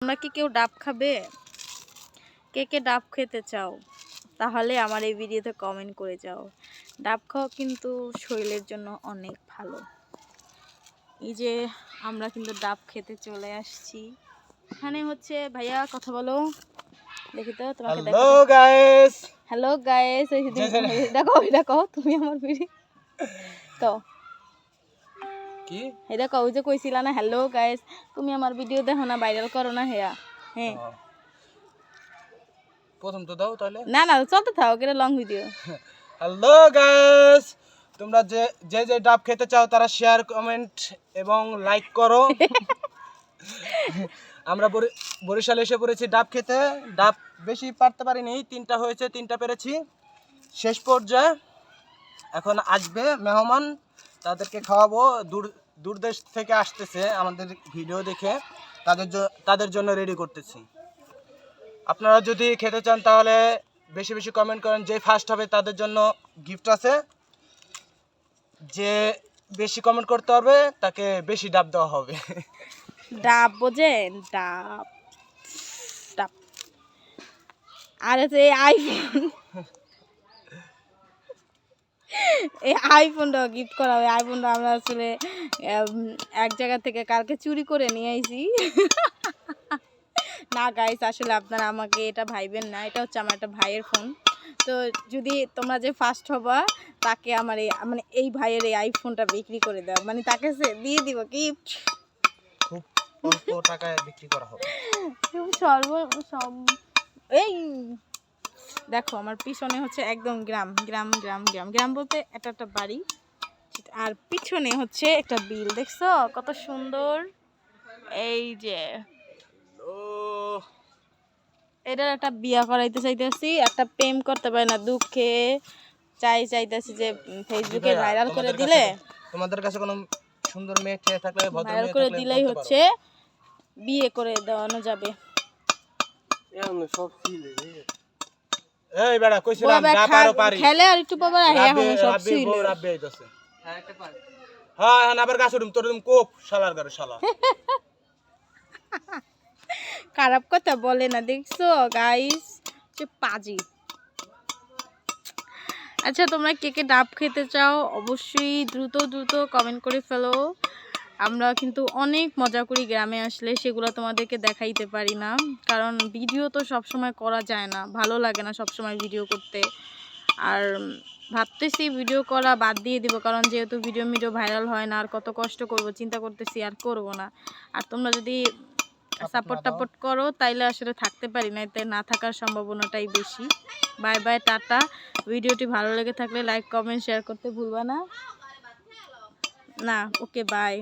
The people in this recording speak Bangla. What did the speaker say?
তোমরা কি কেউ ডাব খাবে? কে কে ডাব খেতে চাও তাহলে আমার এই ভিডিওতে কমেন্ট করে যাও। ডাব খাওয়া কিন্তু শরীরের জন্য অনেক ভালো। এই যে আমরা কিন্তু ডাব খেতে চলে আসছি। এখানে হচ্ছে ভাইয়া কথা বলো, দেখি তো তোমাকে দেখো। হ্যালো গাইস, হ্যালো গাইস, এই দেখো দেখো তুমি আমার ভিডিও তো কি এটা কও যে কইছিলা না হ্যালো গাইস তুমি আমার ভিডিও দেখো না, ভাইরাল করো না হেয়া। হ্যাঁ প্রথম তো দাও তাহলে। না না চলতে থাকো, এটা লং ভিডিও। হ্যালো গাইস, তোমরা যে যে যে ডাব খেতে চাও তারা শেয়ার, কমেন্ট এবং লাইক করো। আমরা বরিশালে এসে পড়েছি ডাব খেতে। ডাব বেশি পারতে পারিনি, 3টা হয়েছে, 3টা পেরেছি শেষ পর্যায়ে। এখন আসবে মেহমান, তাদেরকে খাওয়াবো। দূর দেশ থেকে আসতেছে আমাদের ভিডিও দেখে, তাদের জন্য রেডি করতেছি। আপনারা যদি খেতে চান তাহলে বেশি বেশি কমেন্ট করেন। যে ফার্স্ট হবে তাদের জন্য গিফট আছে। যে বেশি কমেন্ট করতে পারবে তাকে বেশি ডাব দেওয়া হবে। ডাব বোঝেন? ডাব ডাব। আর হচ্ছে এই আইফোন, এই আইফোনটাও গিফট করা হবে। আইফোনটা আমরা আসলে এক জায়গা থেকে কালকে চুরি করে নিয়ে আইছি। না গাইস, আসলে আপনারা আমাকে এটা ভাইবেন না, এটা হচ্ছে আমার একটা ভাইয়ের ফোন। তো যদি তোমরা যে ফার্স্ট হবা তাকে আমার এই মানে এই ভাইয়ের এই আইফোনটা বিক্রি করে দাও, মানে তাকে দিয়ে দিব গিফট। খুব অল্প টাকায় বিক্রি করা হবে। এই দেখো আমার পিছনে হচ্ছে একদম গ্রাম গ্রাম গ্রাম গ্রাম গ্রাম বলতে এটা একটা বাড়ি, আর পিছনে হচ্ছে একটা বিল। দেখছো কত সুন্দর? এই যে এটার একটা বিয়া করাইতে চাইতেছি, একটা প্রেম করতে পারে না দুঃখে চাইতেছি যে ফেসবুকে ভাইরাল করে দিলে, তোমাদের কাছে কোনো সুন্দর মেয়ে খেয়ে থাকলে, ভদ্র ভাইরাল মেয়ে করে থাকলে দিলেই হচ্ছে বিয়ে করে দেওয়ানো যাবে। এই বেড়া কইছিলাম না পারো পারি খেলে আর একটু পাবা হে এখন সব ছিল রাব্বি আইতাছে। হ্যাঁ একটা পার, হ্যাঁ এখন আবার গাছ উঠুম তোর কোপ শালার ঘরে শালা। খারাপ কথা বলে না, দেখছো গাইস যে পাজি। আচ্ছা তোমরা কে কে ডাব খেতে চাও অবশ্যই দ্রুত দ্রুত কমেন্ট করে ফেলো। আমরা কিন্তু অনেক মজা করি গ্রামে আসলে, সেগুলো তোমাদেরকে দেখাইতে পারি না, কারণ ভিডিও তো সব সময় করা যায় না, ভালো লাগে না সব সময় ভিডিও করতে। আর ভাবতেছি ভিডিও করা বাদ দিয়ে দিব, কারণ যেহেতু ভিডিও ভাইরাল হয় না, আর কত কষ্ট করব চিন্তা করতেছি, আর করব না। আর তোমরা যদি সাপোর্ট করো তাইলে আসলে থাকতে পারি না, এতে না থাকার সম্ভাবনাটাই বেশি। Bye bye, tata. ভিডিওটি ভালো লেগে থাকলে লাইক কমেন্ট শেয়ার করতে ভুলবা না। Okay bye.